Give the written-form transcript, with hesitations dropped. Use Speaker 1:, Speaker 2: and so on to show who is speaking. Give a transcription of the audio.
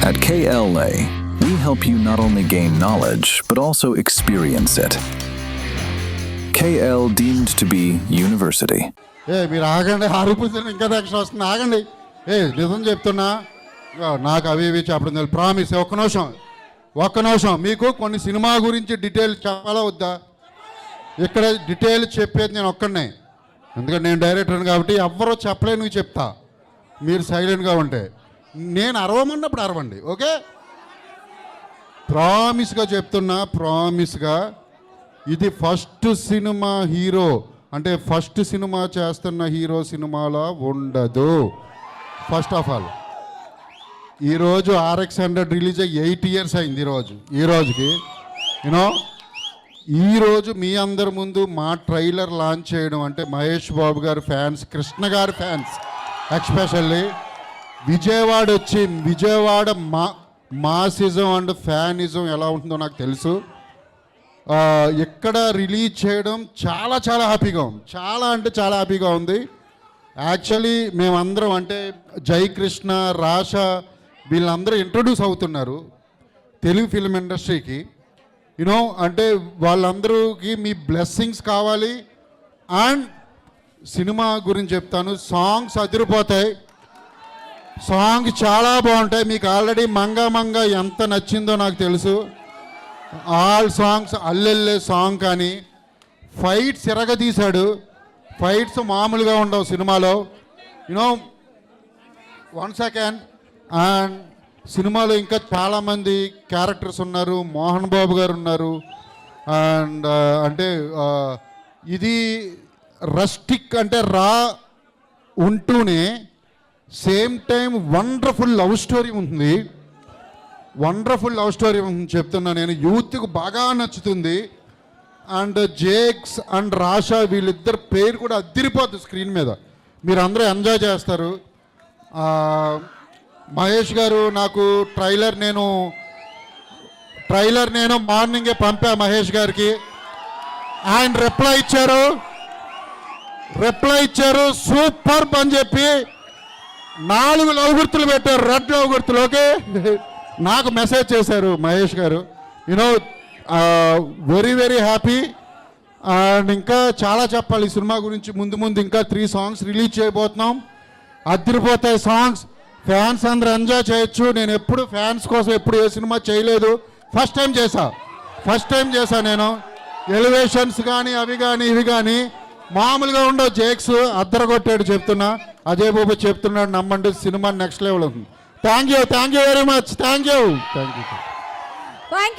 Speaker 1: At KLA, we help you not only gain knowledge, but also experience it. KL deemed to be university.
Speaker 2: మీరు ఆగండి, అరుపుతుంది ఇంకా next వస్తుంది, ఆగండి. నిజం చెప్తున్నా, నాకు అవి ఇవి చెప్పడం తెలియదు. ప్రామిస్. ఒక్క నిమిషం మీకు కొన్ని సినిమా గురించి డీటెయిల్ చెప్పాలా వద్దా? ఇక్కడ డీటెయిల్ చెప్పేది నేను ఒక్కడనే, ఎందుకంటే నేను డైరెక్టర్ని కాబట్టి ఎవ్వరూ చెప్పలేను, నువ్వు చెప్తా, మీరు సైలెంట్గా ఉంటే. నేను అరవమన్నప్పుడు అరవండి, ఓకే? ప్రామిస్గా చెప్తున్నా, ప్రామిస్గా ఇది ఫస్ట్ సినిమా హీరో అంటే ఫస్ట్ సినిమా చేస్తున్న హీరో సినిమాలో ఉండదు. ఫస్ట్ ఆఫ్ ఆల్ ఈరోజు RX-100 రిలీజ్ అయ్యి 8 years అయింది. ఈ రోజుకి ఈరోజు మీ అందరి ముందు మా ట్రైలర్ లాంచ్ చేయడం అంటే మహేష్ బాబు గారి ఫ్యాన్స్, కృష్ణ గారి ఫ్యాన్స్ ఎక్స్పెషల్లీ విజయవాడ వచ్చి, విజయవాడ మాసిజం అండ్ ఫ్యానిజం ఎలా ఉంటుందో నాకు తెలుసు. ఇక్కడ రిలీజ్ చేయడం చాలా చాలా హ్యాపీగా ఉంది, చాలా అంటే చాలా హ్యాపీగా ఉంది. యాక్చువల్లీ మేమందరం అంటే జయకృష్ణ, రాషా వీళ్ళందరూ ఇంట్రొడ్యూస్ అవుతున్నారు తెలుగు ఫిల్మ్ ఇండస్ట్రీకి. అంటే వాళ్ళందరికీ మీ బ్లెస్సింగ్స్ కావాలి. అండ్ సినిమా గురించి చెప్తాను, సాంగ్స్ అదిరిపోతాయి, సాంగ్ చాలా బాగుంటాయి. మీకు ఆల్రెడీ మంగ ఎంత నచ్చిందో నాకు తెలుసు. ఆల్ సాంగ్స్, అల్లెల్లే సాంగ్ కానీ, ఫైట్స్ ఎరగదీశాడు. ఫైట్స్ మామూలుగా ఉండవు సినిమాలో. 1 second. అండ్ సినిమాలో ఇంకా చాలామంది క్యారెక్టర్స్ ఉన్నారు. మోహన్ బాబు గారు ఉన్నారు. అండ్ అంటే ఇది రస్టిక్ అంటే రా ఉంటూనే same time wonderful love story ఉంటుంది. వండర్ఫుల్ లవ్ స్టోరీ చెప్తున్నా నేను, యూత్కు బాగా నచ్చుతుంది. అండ్ జేక్స్ అండ్ రాషా వీళ్ళిద్దరు పేరు కూడా అదిరిపోతుంది స్క్రీన్ మీద, మీరు అందరూ ఎంజాయ్ చేస్తారు. మహేష్ గారు నాకు ట్రైలర్ నేను మార్నింగే పంపా మహేష్ గారికి. ఆయన రిప్లై ఇచ్చారు సూపర్ అని చెప్పి 4 లవ్ గుర్తులు పెట్టారు, రెడ్ లవ్ గుర్తులు. ఓకే, నాకు మెసేజ్ చేశారు మహేష్ గారు. Very very happy. అండ్ ఇంకా చాలా చెప్పాలి ఈ సినిమా గురించి. ముందు ఇంకా 3 songs రిలీజ్ చేయబోతున్నాం. అదిరిపోతాయి సాంగ్స్, ఫ్యాన్స్ అందరూ ఎంజాయ్ చేయొచ్చు. నేను ఎప్పుడు ఫ్యాన్స్ కోసం ఎప్పుడు ఏ సినిమా చేయలేదు, ఫస్ట్ టైం చేశా నేను. ఎలివేషన్స్ కానీ అవి కానీ ఇవి కానీ మామూలుగా ఉండవు. జేక్స్ అద్దరగొట్టాడు చెప్తున్నా, అజయ్ బాబు చెప్తున్నాడు, నమ్మండి సినిమా నెక్స్ట్ లెవెల్ ఉంది. Thank you very much. Thank you.